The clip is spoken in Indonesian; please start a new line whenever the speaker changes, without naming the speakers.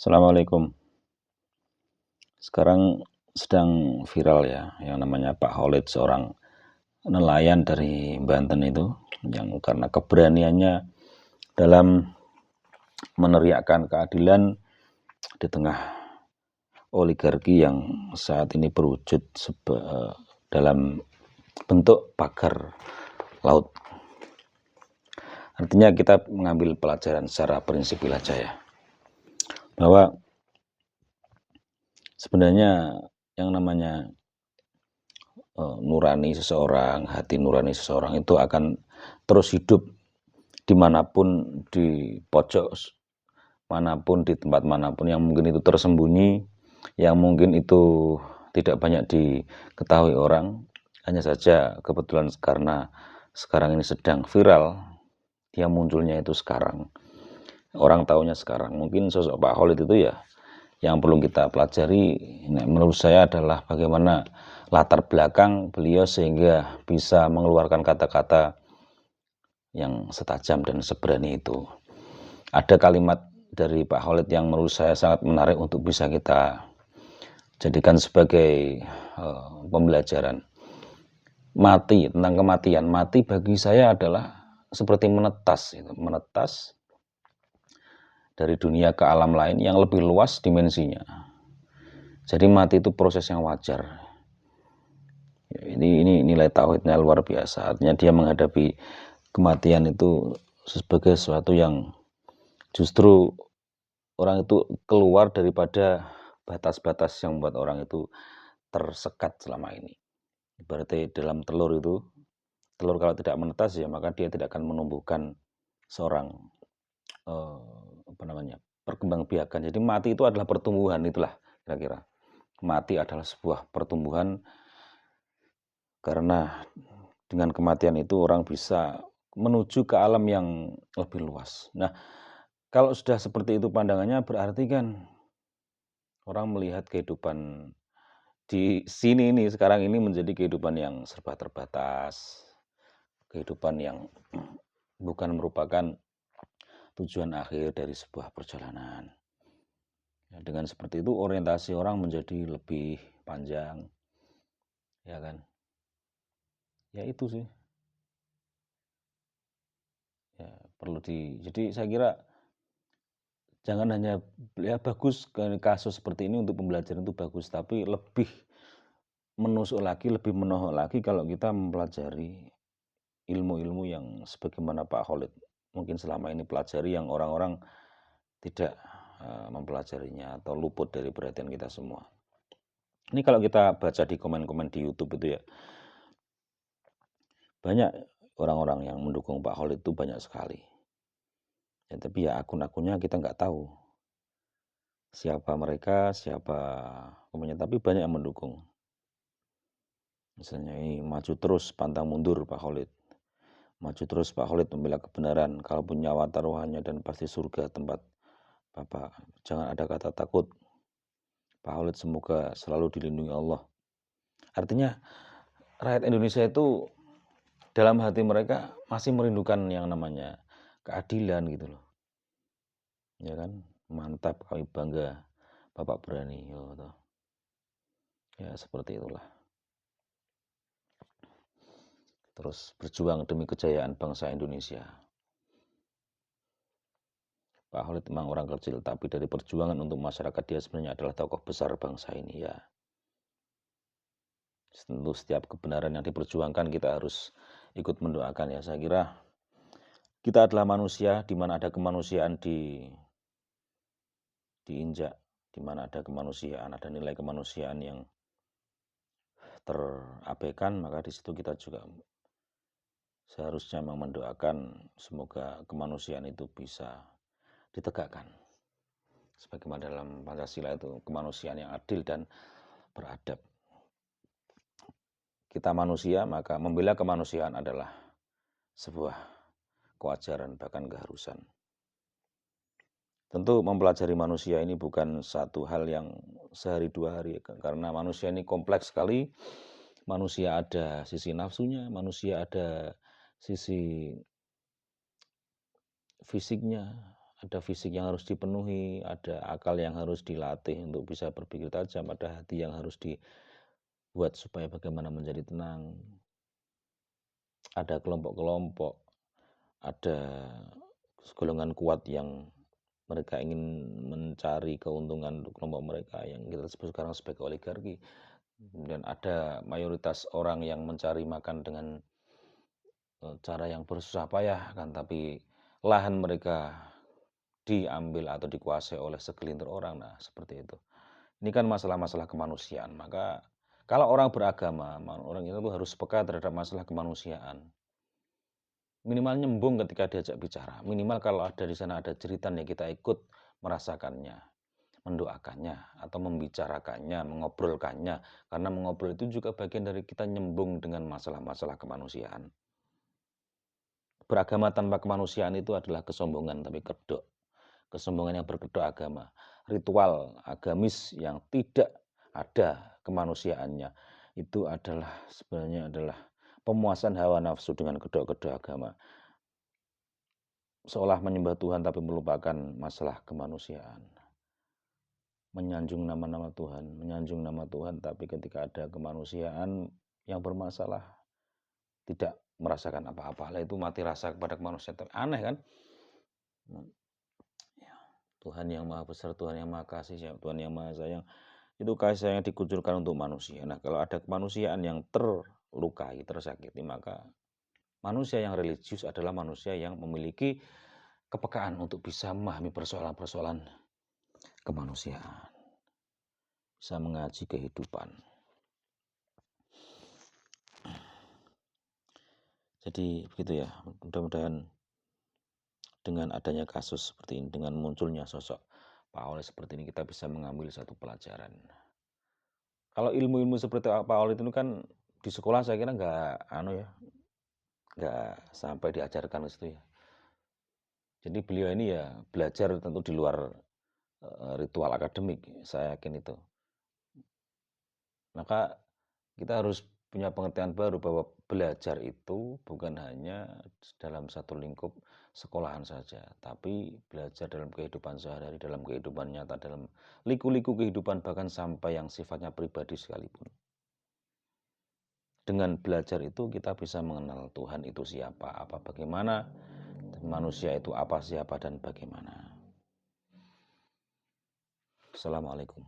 Assalamualaikum. Sekarang sedang viral ya, yang namanya Pak Khalid, seorang nelayan dari Banten itu, yang karena keberaniannya dalam meneriakkan keadilan di tengah oligarki yang saat ini berwujud dalam bentuk pagar laut. Artinya kita mengambil pelajaran secara prinsipil aja ya, bahwa sebenarnya yang namanya nurani seseorang, hati nurani seseorang itu akan terus hidup dimanapun, di pojok manapun, di tempat manapun yang mungkin itu tersembunyi, yang mungkin itu tidak banyak diketahui orang. Hanya saja kebetulan karena sekarang ini sedang viral, dia munculnya itu sekarang, orang tahunya sekarang. Mungkin sosok Pak Khalid itu ya yang perlu kita pelajari, menurut saya adalah bagaimana latar belakang beliau sehingga bisa mengeluarkan kata-kata yang setajam dan seberani itu. Ada kalimat dari Pak Khalid yang menurut saya sangat menarik untuk bisa kita jadikan sebagai pembelajaran. Mati, tentang kematian. Mati bagi saya adalah seperti menetas, menetas dari dunia ke alam lain yang lebih luas dimensinya. Jadi mati itu proses yang wajar. Ini nilai tauhidnya luar biasa. Artinya dia menghadapi kematian itu sebagai sesuatu yang justru orang itu keluar daripada batas-batas yang membuat orang itu tersekat selama ini. Berarti dalam telur itu, telur kalau tidak menetas ya maka dia tidak akan menumbuhkan seorang perkembangbiakan. Jadi mati itu adalah pertumbuhan, itulah kira-kira. Mati adalah sebuah pertumbuhan, karena dengan kematian itu orang bisa menuju ke alam yang lebih luas. Nah, kalau sudah seperti itu pandangannya, berarti kan orang melihat kehidupan di sini ini sekarang ini menjadi kehidupan yang serba terbatas, kehidupan yang bukan merupakan tujuan akhir dari sebuah perjalanan. Dengan seperti itu orientasi orang menjadi lebih panjang, ya kan? Ya itu sih. Ya, jadi saya kira jangan hanya ya bagus kasus seperti ini untuk pembelajaran itu bagus, tapi lebih menusuk lagi, lebih menohok lagi kalau kita mempelajari ilmu-ilmu yang sebagaimana Pak Khalid mungkin selama ini pelajari, yang orang-orang tidak mempelajarinya atau luput dari perhatian kita semua. Ini kalau kita baca di komen-komen di YouTube itu ya, banyak orang-orang yang mendukung Pak Khalid itu banyak sekali. Ya, tapi ya akun-akunnya kita nggak tahu siapa mereka, siapa komennya, tapi banyak yang mendukung. Misalnya ini, maju terus pantang mundur Pak Khalid. Maju terus Pak Khalid membela kebenaran, kalaupun nyawa taruhannya dan pasti surga tempat Bapak. Jangan ada kata takut. Pak Khalid semoga selalu dilindungi Allah. Artinya rakyat Indonesia itu dalam hati mereka masih merindukan yang namanya keadilan gitu loh. Ya kan? Mantap, kami bangga Bapak berani. Ya seperti itulah. Terus berjuang demi kejayaan bangsa Indonesia. Pak Khalid memang orang kecil, tapi dari perjuangan untuk masyarakat dia sebenarnya adalah tokoh besar bangsa ini ya. Tentu setiap kebenaran yang diperjuangkan kita harus ikut mendoakan ya. Saya kira kita adalah manusia, di mana ada kemanusiaan diinjak, di mana ada kemanusiaan, ada nilai kemanusiaan yang terabaikan, maka di situ kita juga seharusnya mendoakan semoga kemanusiaan itu bisa ditegakkan. Sebagaimana dalam Pancasila itu kemanusiaan yang adil dan beradab. Kita manusia, maka membela kemanusiaan adalah sebuah kewajaran, bahkan keharusan. Tentu mempelajari manusia ini bukan satu hal yang sehari dua hari, karena manusia ini kompleks sekali. Manusia ada sisi nafsunya, manusia ada sisi fisiknya, ada fisik yang harus dipenuhi, ada akal yang harus dilatih untuk bisa berpikir tajam, ada hati yang harus dibuat supaya bagaimana menjadi tenang. Ada kelompok-kelompok, ada golongan kuat yang mereka ingin mencari keuntungan untuk kelompok mereka yang kita sebut sekarang sebagai oligarki. Dan ada mayoritas orang yang mencari makan dengan cara yang bersusah payah kan, tapi lahan mereka diambil atau dikuasai oleh segelintir orang. Nah, seperti itu. Ini kan masalah-masalah kemanusiaan. Maka kalau orang beragama, orang itu harus peka terhadap masalah kemanusiaan. Minimal nyembung ketika diajak bicara. Minimal kalau ada di sana ada jeritan ya kita ikut merasakannya, mendoakannya, atau membicarakannya, mengobrolkannya. Karena mengobrol itu juga bagian dari kita nyembung dengan masalah-masalah kemanusiaan. Beragama tanpa kemanusiaan itu adalah kesombongan tapi kedok. Kesombongan yang berkedok agama. Ritual agamis yang tidak ada kemanusiaannya itu adalah sebenarnya adalah pemuasan hawa nafsu dengan kedok-kedok agama. Seolah menyembah Tuhan tapi melupakan masalah kemanusiaan. Menyanjung nama-nama Tuhan, menyanjung nama Tuhan, tapi ketika ada kemanusiaan yang bermasalah, tidak merasakan apa-apa. Lah itu mati rasa kepada kemanusiaan. Aneh kan? Tuhan yang maha besar, Tuhan yang maha kasih, Tuhan yang maha sayang. Itu kasih sayang yang dikucurkan untuk manusia. Nah, kalau ada kemanusiaan yang terlukai, tersakiti, maka manusia yang religius adalah manusia yang memiliki kepekaan untuk bisa memahami persoalan-persoalan kemanusiaan. Bisa mengaji kehidupan. Jadi begitu ya, mudah-mudahan dengan adanya kasus seperti ini, dengan munculnya sosok Paulus seperti ini, kita bisa mengambil satu pelajaran. Kalau ilmu-ilmu seperti Paulus itu kan di sekolah saya kira nggak sampai diajarkan ke situ ya. Jadi beliau ini ya belajar tentu di luar ritual akademik, saya yakin itu. Maka kita harus punya pengertian baru bahwa belajar itu bukan hanya dalam satu lingkup sekolahan saja, tapi belajar dalam kehidupan sehari-hari, dalam kehidupan nyata, dalam liku-liku kehidupan, bahkan sampai yang sifatnya pribadi sekalipun. Dengan belajar itu kita bisa mengenal Tuhan itu siapa, apa, bagaimana, manusia itu apa, siapa, dan bagaimana. Assalamualaikum.